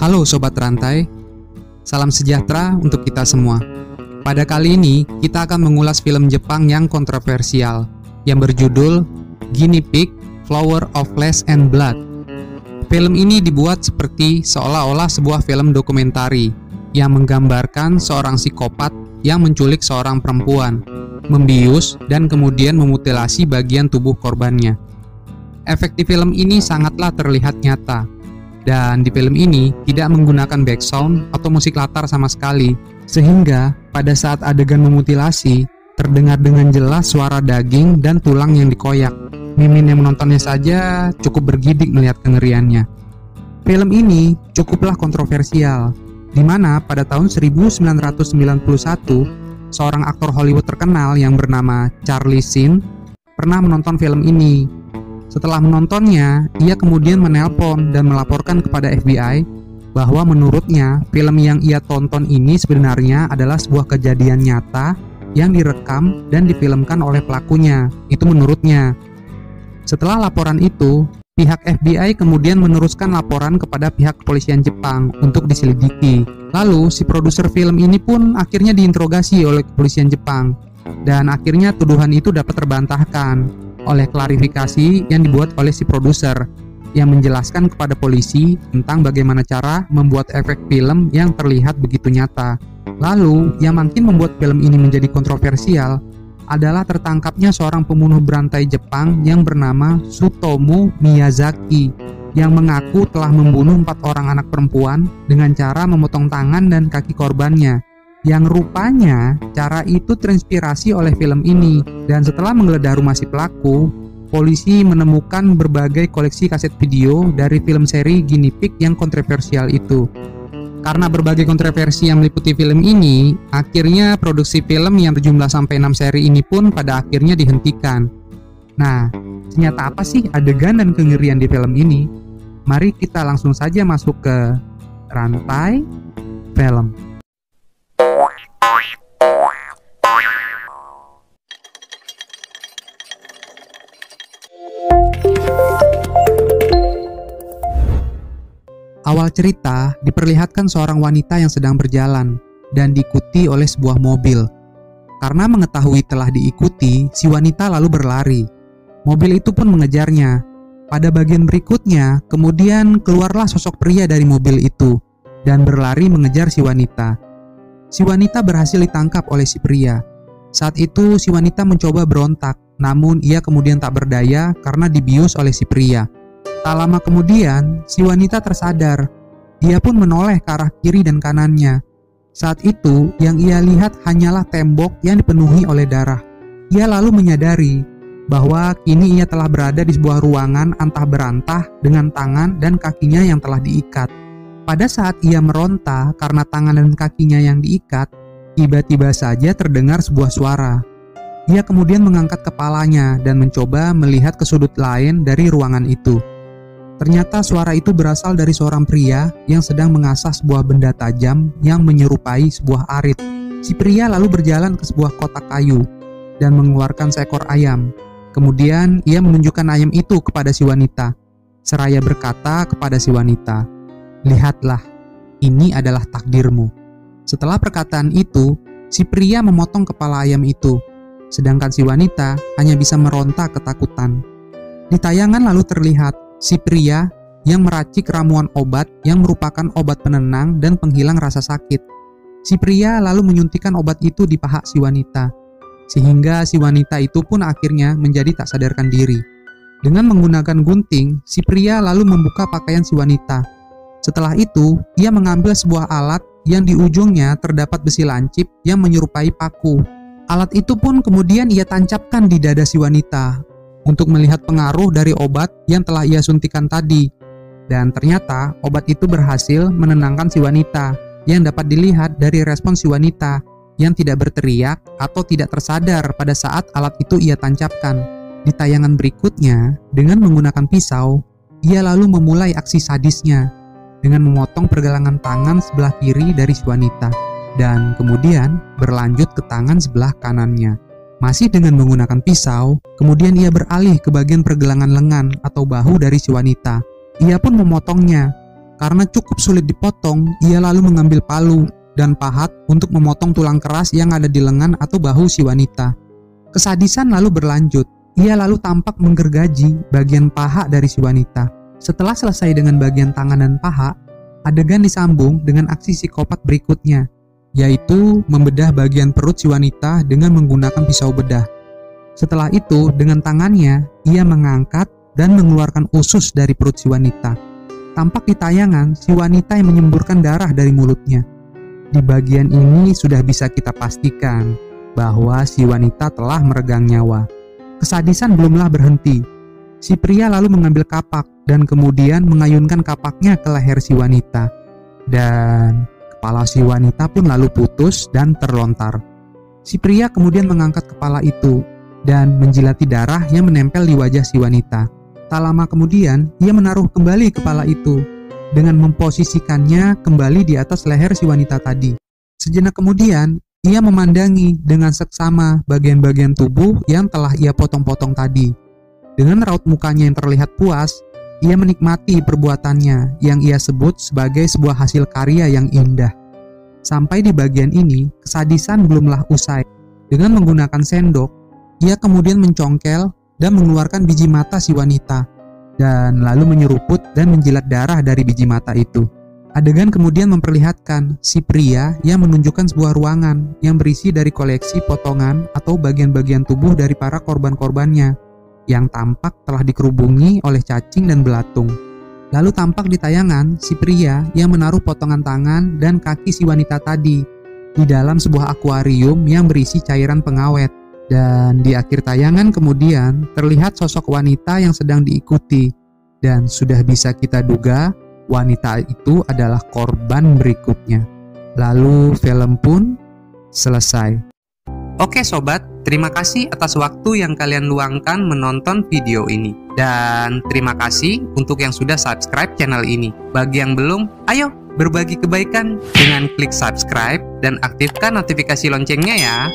Halo Sobat Rantai, salam sejahtera untuk kita semua. Pada kali ini, kita akan mengulas film Jepang yang kontroversial yang berjudul Guinea Pig, Flower of Flesh and Blood. Film ini dibuat seperti seolah-olah sebuah film dokumentari yang menggambarkan seorang psikopat yang menculik seorang perempuan, membius, dan kemudian memutilasi bagian tubuh korbannya. Efek di film ini sangatlah terlihat nyata. Dan di film ini tidak menggunakan background atau musik latar sama sekali, sehingga pada saat adegan memutilasi terdengar dengan jelas suara daging dan tulang yang dikoyak. Mimin yang menontonnya saja cukup bergidik melihat kengeriannya. Film ini cukuplah kontroversial, di mana pada tahun 1991 seorang aktor Hollywood terkenal yang bernama Charlie Sheen pernah menonton film ini. Setelah menontonnya, ia kemudian menelpon dan melaporkan kepada FBI bahwa menurutnya film yang ia tonton ini sebenarnya adalah sebuah kejadian nyata yang direkam dan difilmkan oleh pelakunya. Itu menurutnya. Setelah laporan itu, pihak FBI kemudian meneruskan laporan kepada pihak kepolisian Jepang untuk diselidiki. Lalu, si produser film ini pun akhirnya diinterogasi oleh kepolisian Jepang. Dan akhirnya tuduhan itu dapat terbantahkan oleh klarifikasi yang dibuat oleh si produser yang menjelaskan kepada polisi tentang bagaimana cara membuat efek film yang terlihat begitu nyata. Lalu, yang makin membuat film ini menjadi kontroversial adalah tertangkapnya seorang pembunuh berantai Jepang yang bernama Tsutomu Miyazaki yang mengaku telah membunuh 4 orang anak perempuan dengan cara memotong tangan dan kaki korbannya. Yang rupanya cara itu terinspirasi oleh film ini. Dan setelah menggeledah rumah si pelaku, polisi menemukan berbagai koleksi kaset video dari film seri Guinea Pig yang kontroversial itu. Karena berbagai kontroversi yang meliputi film ini, akhirnya produksi film yang berjumlah sampai 6 seri ini pun pada akhirnya dihentikan. Nah, ternyata apa sih adegan dan kengerian di film ini? Mari kita langsung saja masuk ke rantai film. Awal cerita diperlihatkan seorang wanita yang sedang berjalan dan diikuti oleh sebuah mobil. Karena mengetahui telah diikuti, si wanita lalu berlari. Mobil itu pun mengejarnya. Pada bagian berikutnya, kemudian keluarlah sosok pria dari mobil itu dan berlari mengejar si wanita. Si wanita berhasil ditangkap oleh si pria. Saat itu si wanita mencoba berontak, namun ia kemudian tak berdaya karena dibius oleh si pria. Tak lama kemudian, si wanita tersadar. Ia pun menoleh ke arah kiri dan kanannya. Saat itu, yang ia lihat hanyalah tembok yang dipenuhi oleh darah. Ia lalu menyadari bahwa kini ia telah berada di sebuah ruangan antah berantah dengan tangan dan kakinya yang telah diikat. Pada saat ia meronta karena tangan dan kakinya yang diikat, tiba-tiba saja terdengar sebuah suara. Ia kemudian mengangkat kepalanya dan mencoba melihat ke sudut lain dari ruangan itu. Ternyata suara itu berasal dari seorang pria yang sedang mengasah sebuah benda tajam yang menyerupai sebuah arit. Si pria lalu berjalan ke sebuah kotak kayu dan mengeluarkan seekor ayam. Kemudian ia menunjukkan ayam itu kepada si wanita, seraya berkata kepada si wanita, "Lihatlah, ini adalah takdirmu." Setelah perkataan itu, si pria memotong kepala ayam itu, sedangkan si wanita hanya bisa meronta ketakutan. Di tayangan lalu terlihat si pria yang meracik ramuan obat yang merupakan obat penenang dan penghilang rasa sakit. Si pria lalu menyuntikkan obat itu di paha si wanita, sehingga si wanita itu pun akhirnya menjadi tak sadarkan diri. Dengan menggunakan gunting, si pria lalu membuka pakaian si wanita. Setelah itu, ia mengambil sebuah alat yang di ujungnya terdapat besi lancip yang menyerupai paku. Alat itu pun kemudian ia tancapkan di dada si wanita untuk melihat pengaruh dari obat yang telah ia suntikan tadi. Dan ternyata obat itu berhasil menenangkan si wanita, yang dapat dilihat dari respon si wanita yang tidak berteriak atau tidak tersadar pada saat alat itu ia tancapkan. Di tayangan berikutnya, dengan menggunakan pisau, ia lalu memulai aksi sadisnya dengan memotong pergelangan tangan sebelah kiri dari si wanita dan kemudian berlanjut ke tangan sebelah kanannya. Masih dengan menggunakan pisau, kemudian ia beralih ke bagian pergelangan lengan atau bahu dari si wanita. Ia pun memotongnya. Karena cukup sulit dipotong, ia lalu mengambil palu dan pahat untuk memotong tulang keras yang ada di lengan atau bahu si wanita. Kesadisan lalu berlanjut. Ia lalu tampak menggergaji bagian paha dari si wanita. Setelah selesai dengan bagian tangan dan paha, adegan disambung dengan aksi psikopat berikutnya, yaitu membedah bagian perut si wanita dengan menggunakan pisau bedah. Setelah itu, dengan tangannya, ia mengangkat dan mengeluarkan usus dari perut si wanita. Tampak di tayangan si wanita yang menyemburkan darah dari mulutnya. Di bagian ini sudah bisa kita pastikan bahwa si wanita telah meregang nyawa. Kesadisan belumlah berhenti. Si pria lalu mengambil kapak dan kemudian mengayunkan kapaknya ke leher si wanita. Dan kepala si wanita pun lalu putus dan terlontar. Si pria kemudian mengangkat kepala itu dan menjilati darah yang menempel di wajah si wanita. Tak lama kemudian, ia menaruh kembali kepala itu dengan memposisikannya kembali di atas leher si wanita tadi. Sejenak kemudian, ia memandangi dengan seksama bagian-bagian tubuh yang telah ia potong-potong tadi. Dengan raut mukanya yang terlihat puas, ia menikmati perbuatannya yang ia sebut sebagai sebuah hasil karya yang indah. Sampai di bagian ini, kesadisan belumlah usai. Dengan menggunakan sendok, ia kemudian mencongkel dan mengeluarkan biji mata si wanita, dan lalu menyeruput dan menjilat darah dari biji mata itu. Adegan kemudian memperlihatkan si pria yang menunjukkan sebuah ruangan yang berisi dari koleksi potongan atau bagian-bagian tubuh dari para korban-korbannya, yang tampak telah dikerubungi oleh cacing dan belatung. Lalu tampak di tayangan si pria yang menaruh potongan tangan dan kaki si wanita tadi di dalam sebuah akuarium yang berisi cairan pengawet. Dan di akhir tayangan kemudian terlihat sosok wanita yang sedang diikuti, dan sudah bisa kita duga wanita itu adalah korban berikutnya. Lalu film pun selesai. Oke sobat, terima kasih atas waktu yang kalian luangkan menonton video ini. Dan terima kasih untuk yang sudah subscribe channel ini. Bagi yang belum, ayo berbagi kebaikan dengan klik subscribe dan aktifkan notifikasi loncengnya ya.